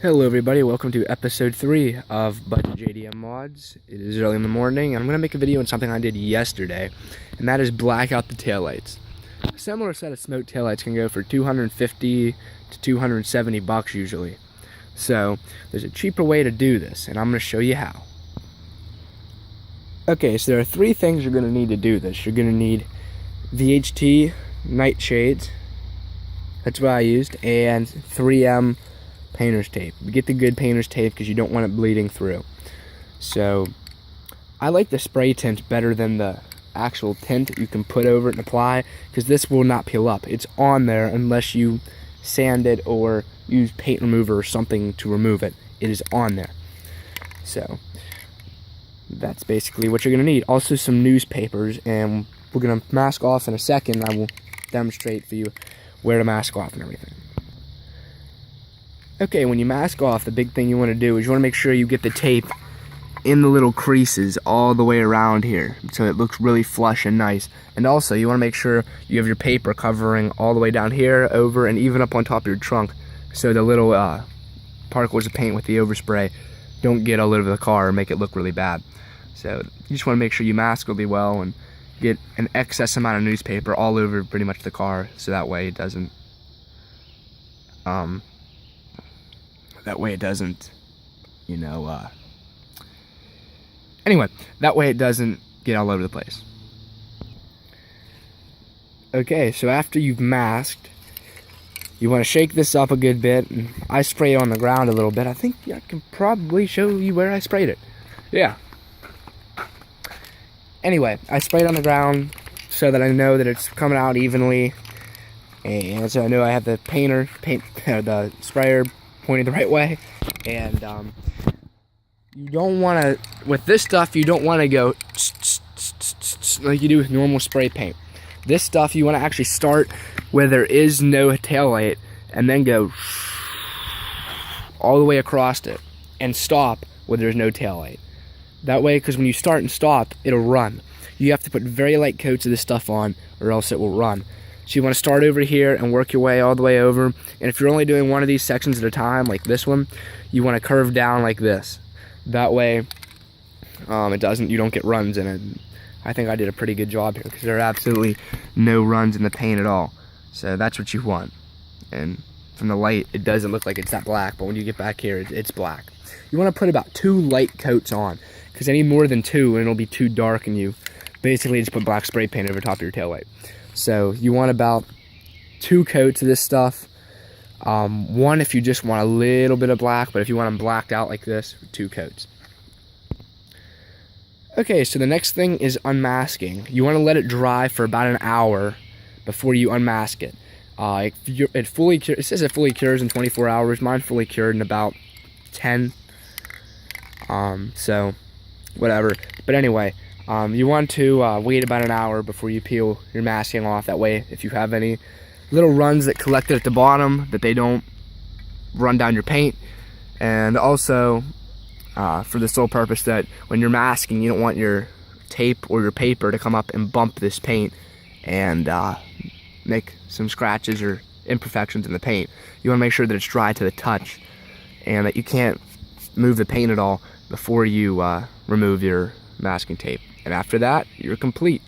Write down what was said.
Hello everybody, welcome to episode 3 of Bjdmm mods. It is early in the morning and I'm going to make a video on something I did yesterday, and that is black out the taillights. A similar set of smoke taillights can go for 250 to 270 bucks usually. So there's a cheaper way to do this and I'm going to show you how. Okay, so there are 3 things you're going to need to do this. You're going to need VHT nightshades, that's what I used, and 3M painter's tape. Get the good painter's tape because you don't want it bleeding through. So I like the spray tint better than the actual tint that you can put over it and apply, because this will not peel up. It's on there unless you sand it or use paint remover or something to remove it. It is on there. So that's basically what you're going to need. Also some newspapers, and we're going to mask off in a second. I will demonstrate for you where to mask off and everything. Okay, when you mask off, the big thing you want to do is you want to make sure you get the tape in the little creases all the way around here so it looks really flush and nice. And also you want to make sure you have your paper covering all the way down here, over, and even up on top of your trunk, so the little particles of paint with the overspray don't get all over the car and make it look really bad. So you just want to make sure you mask really well and get an excess amount of newspaper all over pretty much the car, so that way it doesn't anyway, that way it doesn't get all over the place. Okay, so after you've masked, you want to shake this up a good bit, and I spray it on the ground a little bit. I think I can probably show you where I sprayed it. Yeah. Anyway, I sprayed on the ground so that I know that it's coming out evenly, and so I know I have the the sprayer pointed the right way. And you don't want to, with this stuff, you don't want to go like you do with normal spray paint. This stuff you want to actually start where there is no taillight and then go all the way across it and stop where there's no taillight. That way, because when you start and stop, it'll run. You have to put very light coats of this stuff on or else it will run. So you want to start over here and work your way all the way over. And if you're only doing one of these sections at a time, like this one, you want to curve down like this. That way, you don't get runs in it. I think I did a pretty good job here because there are absolutely no runs in the paint at all. So that's what you want. And from the light, it doesn't look like it's that black, but when you get back here, it's black. You want to put about 2 light coats on, because any more than 2 and it'll be too dark, and you basically just put black spray paint over top of your taillight. So you want about 2 coats of this stuff. 1 if you just want a little bit of black, but if you want them blacked out like this, 2 coats. Okay, so the next thing is unmasking. You want to let it dry for about an hour before you unmask it. It says it fully cures in 24 hours. Mine fully cured in about 10. So whatever. But anyway, you want to wait about an hour before you peel your masking off. That way, if you have any little runs that collected at the bottom, that they don't run down your paint. And also, for the sole purpose that when you're masking, you don't want your tape or your paper to come up and bump this paint and make some scratches or imperfections in the paint. You want to make sure that it's dry to the touch and that you can't move the paint at all before you remove your masking tape. And after that, you're complete.